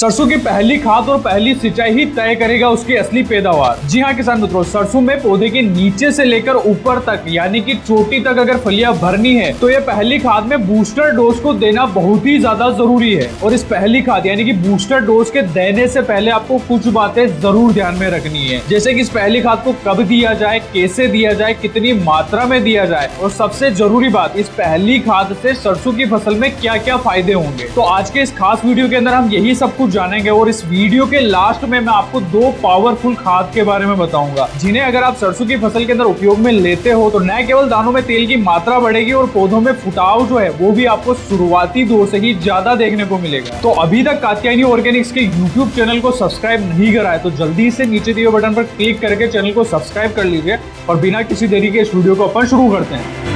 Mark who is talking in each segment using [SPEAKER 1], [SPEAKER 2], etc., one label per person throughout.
[SPEAKER 1] सरसों की पहली खाद और पहली सिंचाई ही तय करेगा उसकी असली पैदावार। जी हाँ किसान मित्रों, सरसों में पौधे के नीचे से लेकर ऊपर तक यानी कि चोटी तक अगर फलियां भरनी है तो ये पहली खाद में बूस्टर डोज को देना बहुत ही ज्यादा जरूरी है। और इस पहली खाद यानी कि बूस्टर डोज के देने से पहले आपको कुछ बातें जरूर ध्यान में रखनी है, जैसे कि इस पहली खाद को कब दिया जाए, कैसे दिया जाए, कितनी मात्रा में दिया जाए, और सबसे जरूरी बात, इस पहली खाद से सरसों की फसल में क्या क्या फायदे होंगे। तो आज के इस खास वीडियो के अंदर हम यही सब कुछ जानेंगे और इस वीडियो के लास्ट में मैं आपको 2 पावरफुल खाद के बारे में बताऊंगा, जिन्हें अगर आप सरसों की फसल के अंदर उपयोग में लेते हो तो न केवल दानों में तेल की मात्रा बढ़ेगी और पौधों में फुटाव जो है वो भी आपको शुरुआती दौर से ही ज्यादा देखने को मिलेगा। तो अभी तक कात्यायनी ऑर्गेनिक्स के यूट्यूब चैनल को सब्सक्राइब नहीं करा है तो जल्दी से नीचे दिए बटन पर क्लिक करके चैनल को सब्सक्राइब कर लीजिए और बिना किसी देरी के इस वीडियो को अपन शुरू करते हैं।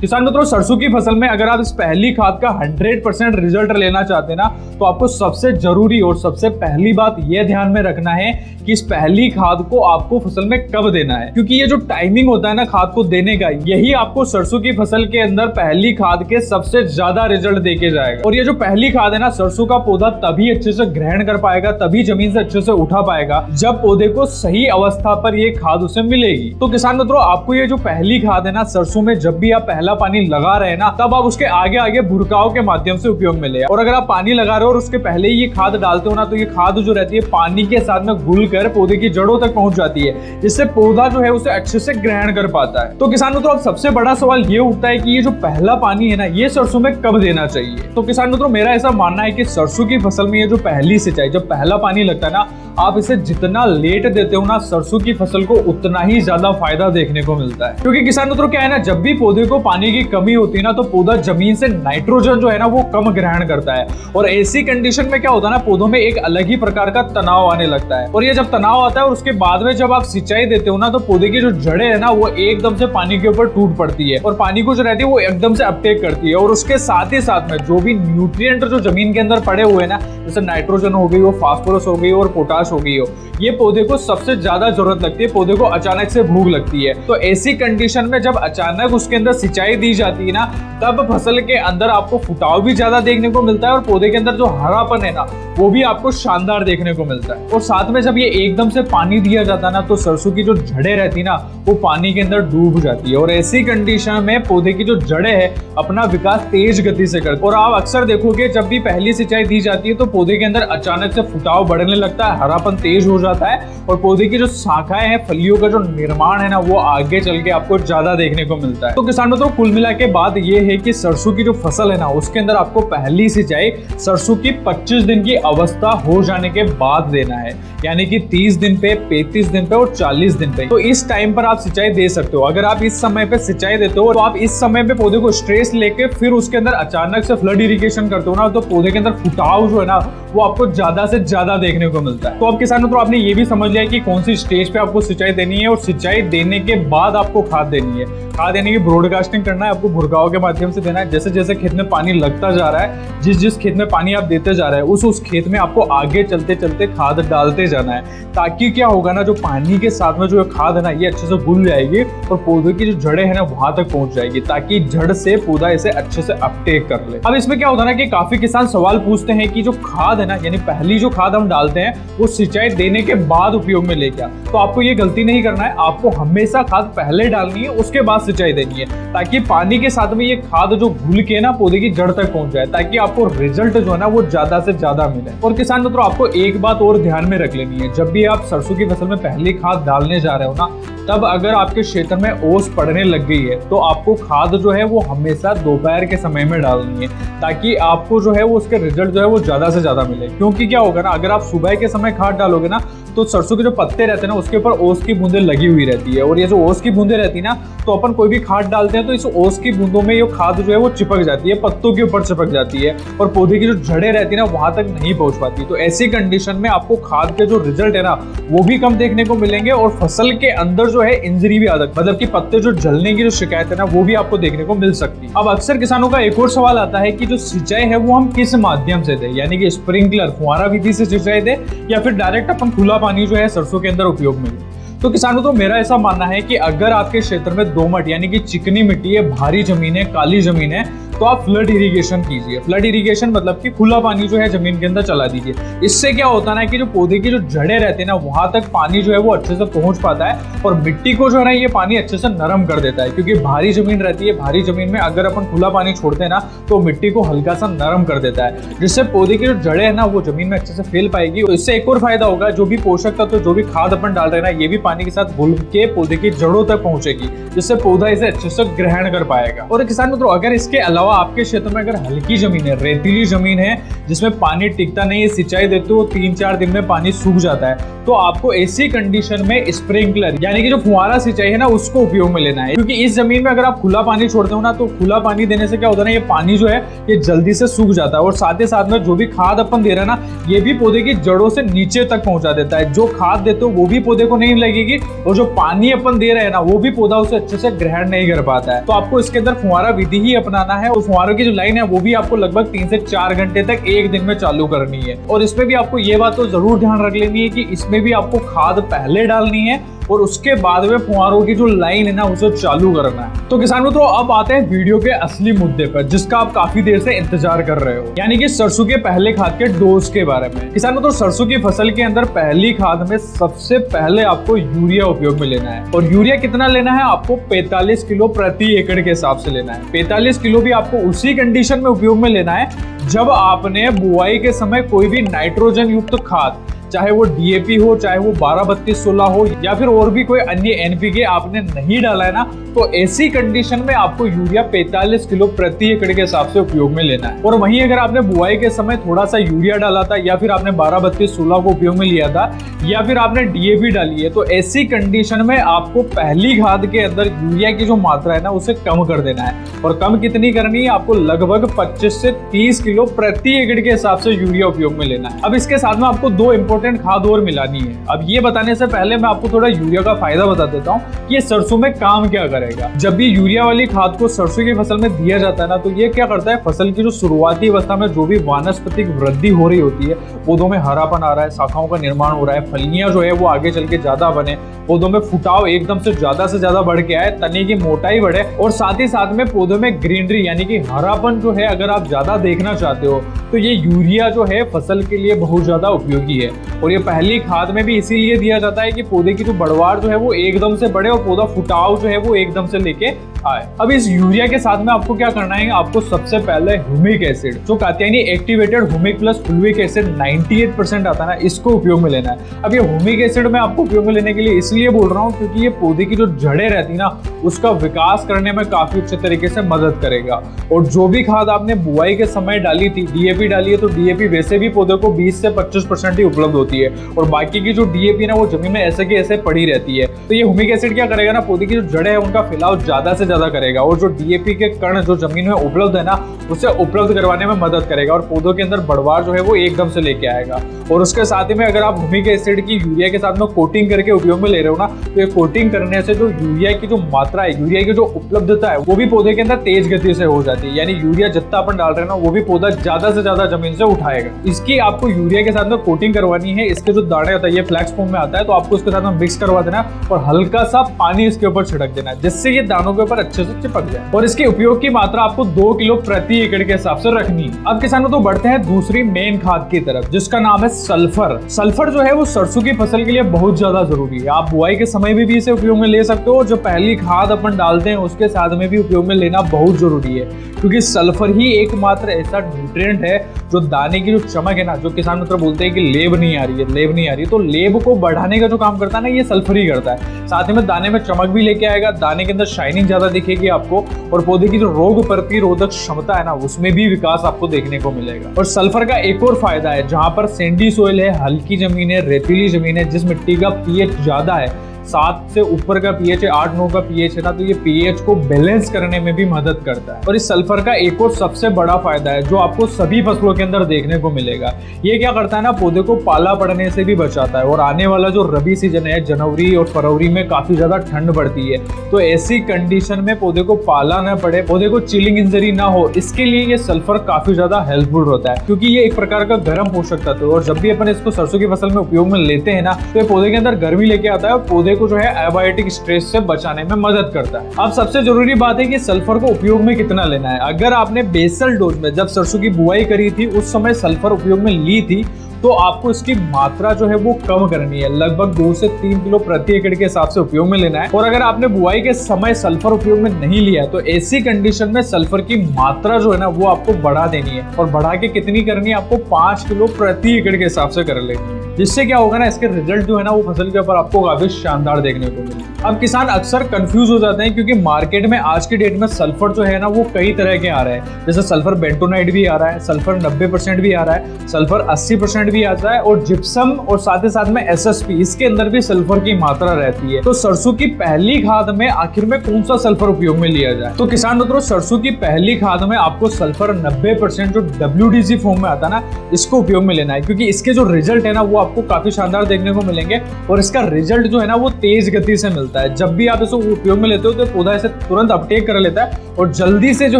[SPEAKER 1] किसान मित्रों, सरसों की फसल में अगर आप इस पहली खाद का 100% रिजल्ट लेना चाहते हैं ना तो आपको सबसे जरूरी और सबसे पहली बात यह ध्यान में रखना है कि इस पहली खाद को आपको फसल में कब देना है, क्योंकि ये जो टाइमिंग होता है ना खाद को देने का, यही आपको सरसों की फसल के अंदर पहली खाद के सबसे ज्यादा रिजल्ट देके जाएगा। और ये जो पहली खाद है ना, सरसों का पौधा तभी अच्छे से ग्रहण कर पाएगा, तभी जमीन से अच्छे से उठा पाएगा जब पौधे को सही अवस्था पर ये खाद उसे मिलेगी। तो किसान मित्रों, आपको ये जो पहली खाद है ना, सरसों में जब भी आप पहला पानी लगा रहे हैं ना, तब आप उसके आगे आगे भुरकाव के माध्यम से उपयोग में ले। और अगर आप पानी लगा रहे हो और उसके पहले ही ये खाद डालते हो ना, तो ये खाद जो रहती है पानी के साथ में घुलकर पौधे की जड़ों तक पहुंच जाती है, जिससे पौधा जो है उसे अच्छे से ग्रहण कर पाता है। तो किसान मित्रों, अब सबसे बड़ा सवाल ये उठता है कि ये जो पहला पानी है ना, ये सरसों में कब देना चाहिए। तो किसान मित्रों, मेरा ऐसा मानना है कि सरसों की फसल में ये जो पहली सिंचाई, जब पहला पानी लगता है ना, आप इसे जितना लेट देते हो ना, सरसों की फसल को उतना ही ज्यादा फायदा देखने को मिलता है। क्योंकि किसान मित्रों क्या है ना, जब भी पौधे को पानी की कमी होती है ना, तो पौधा जमीन से नाइट्रोजन जो है ना वो कम ग्रहण करता है। और ऐसी कंडीशन में क्या होता है ना, पौधों में एक अलग ही प्रकार का तनाव आने लगता है। और ये जब तनाव आता है और उसके बाद में जब आप सिंचाई देते हो ना, तो पौधे की जो जड़ें है ना वो एकदम से पानी के ऊपर टूट पड़ती है और पानी को जो रहती है वो एकदम से अपटेक करती है। और उसके साथ ही साथ में जो भी न्यूट्रिएंट जो जमीन के अंदर पड़े हुए हैं ना, जैसे नाइट्रोजन हो गई हो, फास्फोरस हो गई और पोटाश हो गई हो, ये पौधे को सबसे ज्यादा जरूरत लगती है। पौधे को अचानक से भूख लगती है। तो ऐसी कंडीशन में जब अचानक उसके अंदर सिंचाई दी जाती है ना, तब फसल के अंदर आपको फुटाव भी ज्यादा देखने को मिलता है और पौधे के अंदर जो हरापन है ना वो भी आपको शानदार देखने को मिलता है। और साथ में जब ये एकदम से पानी दिया जाता है ना, तो सरसों की जो जड़ें रहती है ना वो पानी के अंदर डूब जाती है। और ऐसी कंडीशन में पौधे की जो जड़ें है अपना विकास तेज गति से करती है। और आप अक्सर देखोगे जब भी पहली सिंचाई दी जाती है तो पौधे के अंदर अचानक से फुटाव बढ़ने लगता है, हरापन तेज हो जाता है और पौधे की जो शाखाएं हैं, फलियों का जो निर्माण है ना, वो आगे चल के आपको ज्यादा देखने को मिलता है। तो किसान मित्रों, कुल मिला के बात ये है कि सरसों की जो फसल है ना, उसके अंदर आपको पहली सिंचाई सरसों की 25 दिन की अवस्था हो जाने के बाद देना है, यानी कि 30 दिन पे, 35 दिन पे और 40 दिन पे। तो इस टाइम पर आप सिंचाई दे सकते हो। अगर आप इस समय पे सिंचाई देते हो तो आप इस समय पे पौधे को स्ट्रेस लेके फिर उसके अंदर अचानक से फ्लड इरिगेशन करते हो ना, तो पौधे के अंदर फुटाव जो है ना वो आपको ज्यादा से ज्यादा देखने को मिलता है। तो अब किसान मित्रों, आपने ये भी समझ लिया कि कौन सी स्टेज पे आपको सिंचाई देनी है और सिंचाई देने के बाद आपको खाद देनी है। खाद देने की ब्रॉडकास्टिंग करना है, आपको भुरकाव के माध्यम से देना है। जैसे जैसे खेत में पानी लगता जा रहा है, जिस खेत में पानी आप देते जा रहे हैं, उस खेत में आपको आगे चलते चलते खाद डालते जाना है, ताकि क्या होगा ना, जो पानी के साथ में जो खाद है ना ये अच्छे से घुल जाएगी और पौधे की जो जड़ें है ना वहां तक पहुंच जाएगी, ताकि जड़ से पौधा इसे अच्छे से अपटेक कर ले। अब इसमें क्या होता है ना कि काफी किसान सवाल पूछते हैं कि जो खाद है ना, यानी पहली जो खाद हम डालते हैं वो सिंचाई देने के बाद उपयोग में ले क्या। तो आपको ये गलती नहीं करना है, आपको हमेशा खाद पहले डालनी है, उसके बाद सिंचाई देनी है, ताकि पानी के साथ में ये खाद जो घुल के ना पौधे की जड़ तक पहुंच जाए, ताकि आपको रिजल्ट जो है ना वो ज्यादा से ज्यादा मिले। और किसान मित्रों, आपको एक बात और ध्यान में रख लेनी है, जब भी आप सरसों की फसल में पहली खाद डालने जा रहे हो ना, तब अगर आपके क्षेत्र में ओस पड़ने लग गई है तो आपको खाद जो है वो हमेशा दोपहर के समय में डालनी है, ताकि आपको जो है वो उसके रिजल्ट जो है वो ज्यादा से ज्यादा मिले। क्योंकि क्या होगा ना, अगर आप सुबह के समय खाद डालोगे ना तो सरसों के जो पत्ते रहते हैं ना उसके ऊपर ओस की बूंदें लगी हुई रहती है। और ये जो ओस की बूंदें रहती है ना, तो अपन कोई भी खाद डालते हैं तो इस ओस की बूंदों में ये खाद जो है वो चिपक जाती है, पत्तों के ऊपर चिपक जाती है और पौधे की जो जड़ें रहती है ना वहां तक नहीं पहुंच पाती। तो ऐसी कंडीशन में आपको खाद के जो रिजल्ट है ना वो भी कम देखने को मिलेंगे और फसल के अंदर जो है इंजरी भी आ सकती है, मतलब कि पत्ते जो जलने की जो शिकायत है ना वो भी आपको देखने को मिल सकती है। अब अक्सर किसानों का एक और सवाल आता है कि जो सिंचाई है वो हम किस माध्यम से दें, यानी कि स्प्रिंकलर फुहारा विधि से सिंचाई दें या फिर डायरेक्ट अपन खुला पानी जो है सरसों के अंदर उपयोग में लें। तो किसानों, तो मेरा ऐसा मानना है कि अगर आपके क्षेत्र में दोमट यानी कि चिकनी मिट्टी है, भारी जमीन है, काली जमीन है, तो आप फ्लड इरिगेशन कीजिए। फ्लड इरिगेशन मतलब कि खुला पानी जो है जमीन के अंदर चला दीजिए। इससे क्या होता है ना कि जो पौधे की जो जड़ें रहती है ना वहां तक पानी जो है वो अच्छे से पहुंच पाता है और मिट्टी को जो है ना ये पानी अच्छे से नरम कर देता है, क्योंकि भारी जमीन रहती है, भारी जमीन में अगर अपन खुला पानी छोड़ते हैं ना तो मिट्टी को हल्का सा नरम कर देता है, जिससे पौधे की जो जड़ें है ना वो जमीन में अच्छे से फैल पाएगी। तो इससे एक और फायदा होगा, जो भी पोषक तत्व जो भी खाद अपन डाल रहे हैं ना ये भी पानी के साथ घुल के पौधे की जड़ों तक पहुंचेगी, जिससे पौधा इसे अच्छे से ग्रहण कर पाएगा। और किसान मित्रों, अगर इसके अलावा आपके क्षेत्र में अगर हल्की जमीन है, रेतीली जमीन है जिसमें पानी टिकता नहीं है, सिंचाई देते हो 3-4 दिन में पानी सूख जाता है, तो आपको ऐसी कंडीशन में स्प्रिंकलर यानी कि जो फुहारा सिंचाई है ना उसको उपयोग में लेना है। क्योंकि इस जमीन में अगर आप खुला पानी छोड़ते हो ना तो खुला पानी देने से क्या होता है ना, ये पानी जो है ये जल्दी से सूख जाता है और साथ ही साथ में जो भी खाद अपन दे रहे हैं ना ये भी पौधे की जड़ों से नीचे तक पहुंचा देता है। जो खाद देते हो वो भी पौधे को नहीं लगेगी और जो पानी अपन दे रहे हैं ना वो भी पौधा उसे अच्छे से ग्रहण नहीं कर पाता है। तो आपको इसके अंदर फुहारा विधि ही अपनाना है और फुहारों की जो लाइन है वो भी आपको लगभग 3 से 4 घंटे तक एक दिन में चालू करनी है। और इसमें भी आपको ये बात तो जरूर ध्यान रख लेनी है कि इसमें भी आपको खाद पहले डालनी है और उसके बाद में फुहारों की जो लाइन है ना उसे चालू करना है। तो किसान मित्रों, अब आते हैं वीडियो के असली मुद्दे पर जिसका आप काफी देर से इंतजार कर रहे हो, यानी कि सरसों के पहले खाद के डोज के बारे में। किसान मित्रों, सरसों की फसल के अंदर पहली खाद में सबसे पहले आपको यूरिया उपयोग में लेना है। और यूरिया कितना लेना है? आपको 45 किलो प्रति एकड़ के हिसाब से लेना है। 45 किलो भी आपको उसी कंडीशन में उपयोग में लेना है जब आपने बुआई के समय कोई भी नाइट्रोजन युक्त खाद, चाहे वो डीएपी हो, चाहे वो 12-32-16 हो या फिर और भी कोई अन्य एनपीके आपने नहीं डाला है ना, तो ऐसी कंडीशन में आपको यूरिया 45 किलो प्रति एकड़ के हिसाब से उपयोग में लेना है। और वहीं अगर आपने बुआई के समय थोड़ा सा यूरिया डाला था या फिर आपने 12-32-16 को उपयोग में लिया था या फिर आपने डीएपी डाली है, तो ऐसी कंडीशन में आपको पहली खाद के अंदर यूरिया की जो मात्रा है ना उसे कम कर देना है। और कम कितनी करनी है? आपको लगभग 25 से 30 किलो प्रति एकड़ के हिसाब से यूरिया उपयोग में लेना है। अब इसके साथ में आपको 2 इंपॉर्टेंट खाद और मिलानी है। अब ये बताने से पहले मैं आपको थोड़ा यूरिया का फायदा बता देता हूँ कि ये सरसों में काम क्या करेगा। जब भी यूरिया वाली खाद को सरसों की फसल में दिया जाता है ना तो ये क्या करता है, फसल की जो शुरुआती अवस्था में जो भी वानस्पतिक वृद्धि हो रही होती है, पौधों में हरापन आ रहा है, शाखाओं का निर्माण हो रहा है, फलियां जो है वो आगे चल के ज्यादा बने, पौधों में फुटाव एकदम से ज्यादा बढ़ के आए, तने की मोटाई बढ़े और साथ ही साथ में पौधों में ग्रीनरी यानी कि हरापन जो है अगर आप ज्यादा देखना चाहते हो तो ये यूरिया जो है फसल के लिए बहुत ज्यादा उपयोगी है। और ये पहली खाद में भी इसीलिए दिया जाता है कि पौधे की जो बढ़वार जो है वो एकदम से बढ़े और पौधा फुटाव जो है वो एकदम से लेके आए। अब इस यूरिया के साथ में आपको क्या करना है, आपको सबसे पहले ह्यूमिक एसिड जो Katyayani activated humic plus fulvic acid 98% आता है ना, इसको उपयोग में लेना है। अब ये ह्यूमिक एसिड मैं आपको उपयोग में लेने के लिए इसलिए बोल रहा हूँ क्योंकि ये पौधे की जो जड़ें रहती ना उसका विकास करने में काफी अच्छे तरीके से मदद करेगा। और जो भी खाद आपने बुआई के समय डाली थी, डीएपी डाली है, तो डीएपी वैसे भी पौधे को 20 से 25% ही उपलब्ध होती है और बाकी की जो डीएपी ना वो जमीन में ऐसे की ऐसे पड़ी रहती है। तो ये ह्यूमिक एसिड क्या करेगा ना, पौधे की जो जड़ें है उनका फैलाव ज्यादा से ज्यादा करेगा और जो डीएपी के कण जो जमीन में उपलब्ध है ना उसे उपलब्ध करवाने में मदद करेगा और पौधों के अंदर बढ़वार जो है वो एकदम से लेके आएगा। और उसके साथ ही में अगर आप ह्यूमिक एसिड की यूरिया के साथ में कोटिंग करके उपयोग में ले रहे हो ना, तो ये कोटिंग करने से जो यूरिया की जो मात्रा है, यूरिया की जो उपलब्धता है वो भी पौधे के अंदर तेज गति से हो जाती है। यानी यूरिया जितना अपन डाल रहे हैं ना वो भी पौधा ज्यादा से ज्यादा जमीन से उठाएगा। इसकी आपको यूरिया के साथ में कोटिंग करवानी है। इसके जो दाने होता है ये फ्लैक्स फॉर्म में आता है, तो आपको इसके साथ में मिक्स करवा देना और हल्का सा पानी इसके ऊपर छिड़क देना जिससे ये दानों के ऊपर अच्छे से चिपक जाए। और इसके उपयोग की मात्रा आपको 2 किलो प्रति एकड़ के हिसाब से रखनी है। अब किसानों तो बढ़ते हैं दूसरी मेन खाद की तरफ जिसका नाम है सल्फर। सल्फर जो है वो सरसों की फसल के लिए बहुत ज्यादा जरूरी है। आप बुआई के समय में भी इसे उपयोग में ले सकते हो, जो पहली खाद अपन डालते हैं उसके साथ में भी उपयोग में लेना बहुत जरूरी है क्योंकि सल्फर ही एकमात्र ऐसा न्यूट्रिएंट है जो दाने की जो चमक है ना, जो किसान मित्र बोलते हैं कि लेब नहीं आ रही है, तो लेब को बढ़ाने का जो काम करता है ना ये सल्फर ही करता है। साथ ही में दाने में चमक भी लेके आएगा, दाने के अंदर शाइनिंग ज्यादा दिखेगी आपको और पौधे की जो रोग प्रतिरोधक क्षमता है ना उसमें भी विकास आपको देखने को मिलेगा। और सल्फर का एक और फायदा है, जहां पर सैंडी सोइल है, हल्की जमीन है, रेतीली जमीन है, जिस मिट्टी का पीएच ज्यादा है, 7 से ऊपर का पीएच है, 8-9 का पीएच है ना, तो ये पीएच को बैलेंस करने में भी मदद करता है। और इस सल्फर का एक और सबसे बड़ा फायदा है जो आपको सभी फसलों के अंदर देखने को मिलेगा, ये क्या करता है ना, पौधे को पाला पड़ने से भी बचाता है। और आने वाला जो रबी सीजन है, जनवरी और फरवरी में काफी ज्यादा ठंड पड़ती है, तो ऐसी कंडीशन में पौधे को पाला न पड़े, पौधे को चिलिंग इंजरी ना हो, इसके लिए ये सल्फर काफी ज्यादा हेल्पफुल होता है क्योंकि ये एक प्रकार का गर्म पोषक तत्व है। और जब भी अपन इसको सरसों की फसल में उपयोग में लेते हैं ना तो ये पौधे के अंदर गर्मी लेके आता है और पौधे पौधे को जो है एबायोटिक स्ट्रेस से बचाने में मदद करता है। अब सबसे जरूरी बात है कि सल्फर को उपयोग में कितना लेना है। अगर आपने बेसल डोज में जब सरसों की बुआई करी थी उस समय सल्फर उपयोग में ली थी तो आपको इसकी मात्रा जो है वो कम करनी है, लगभग 2 से 3 किलो प्रति एकड़ के हिसाब से उपयोग में लेना है। और अगर आपने बुआई के समय सल्फर उपयोग में नहीं लिया है तो ऐसी कंडीशन में सल्फर की मात्रा जो है ना वो आपको बढ़ा देनी है, और बढ़ा के कितनी करनी है, आपको 5 किलो प्रति एकड़ के हिसाब से कर लेनी है। जिससे क्या होगा ना, इसके रिजल्ट जो है ना वो फसल के ऊपर आपको काफी शानदार देखने को मिलेंगे। अब किसान अक्सर कंफ्यूज हो जाते हैं क्योंकि मार्केट में आज की डेट में सल्फर जो है ना वो कई तरह के आ रहे हैं। जैसे सल्फर बेंटोनाइट भी आ रहा है, सल्फर 90% भी आ रहा है, सल्फर 80% भी आता है, और जिप्सम और साथ ही साथ में एसएसपी, इसके अंदर भी सल्फर की मात्रा रहती है। तो सरसों की पहली खाद में आखिर में कौन सा सल्फर उपयोग में लिया जाए? तो किसान मित्रों, सरसों की पहली खाद में आपको सल्फर 90% जो WDG फॉर्म में आता है ना, इसको उपयोग में लेना है, क्योंकि इसके जो रिजल्ट है ना वो आपको काफी शानदार देखने को मिलेंगे, और इसका रिजल्ट जो है ना वो तेज गति से मिलता है। जब भी आप इसको उपयोग में लेते हो तो पौधा इसे तुरंत अपटेक कर लेता है और जल्दी से जो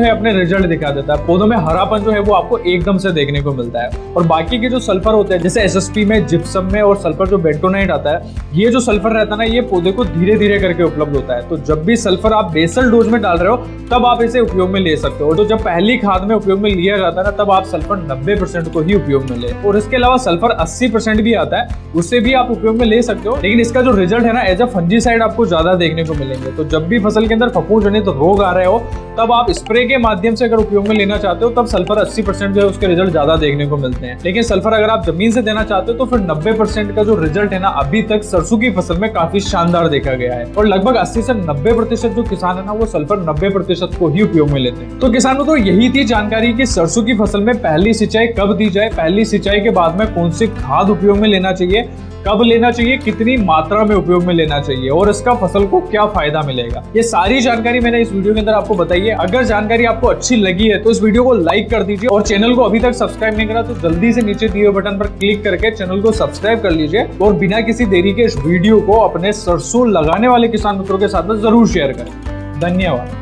[SPEAKER 1] है अपने रिजल्ट दिखा देता है। पौधों में हरापन जो है वो आपको एकदम से देखने को मिलता है। और बाकी के जो सल्फर होते हैं जैसे एसएसपी में, जिप्सम में और सल्फर जो बेंटोनाइट आता है, ये जो सल्फर रहता है ना ये पौधे को धीरे धीरे करके उपलब्ध होता है। तो जब भी सल्फर आप बेसल डोज में डाल रहे हो तब आप इसे उपयोग में ले सकते हो। तो जब पहली खाद में उपयोग में लिया जाता है ना तब आप सल्फर 90% को ही उपयोग में ले। और इसके अलावा सल्फर 80% भी आता है, उससे भी आप उपयोग में ले सकते हो, लेकिन इसका जो रिजल्ट है ना एज अ फंजीसाइड आपको ज्यादा देखने को मिलेंगे। तो जब भी फसल के अंदर फफूंद जनित रोग आ रहे हो तब आप स्प्रे के माध्यम से अगर उपयोग में लेना चाहते हो तब सल्फर 80% जो है उसके रिजल्ट ज्यादा देखने को मिलते हैं। लेकिन सल्फर अगर आप जमीन से देना चाहते हो तो फिर 90% का जो रिजल्ट है ना अभी तक सरसों की फसल में काफी शानदार देखा गया है। और लगभग 80 से 90% जो किसान है ना वो सल्फर 90% को ही उपयोग में लेते हैं। तो किसानों तो यही थी जानकारी कि सरसों की फसल में पहली सिंचाई कब दी जाए, पहली सिंचाई के बाद में कौन सी खाद उपयोग में लेना चाहिए, कब लेना चाहिए, कितनी मात्रा में उपयोग में लेना चाहिए, और इसका फसल को क्या फायदा मिलेगा। ये सारी जानकारी मैंने इस वीडियो के अंदर आपको बताई है। अगर जानकारी आपको अच्छी लगी है तो इस वीडियो को लाइक कर दीजिए, और चैनल को अभी तक सब्सक्राइब नहीं करा तो जल्दी से नीचे दिए हुए बटन पर क्लिक करके चैनल को सब्सक्राइब कर लीजिए, और बिना किसी देरी के इस वीडियो को अपने सरसों लगाने वाले किसान मित्रों के साथ में जरूर शेयर करें। धन्यवाद।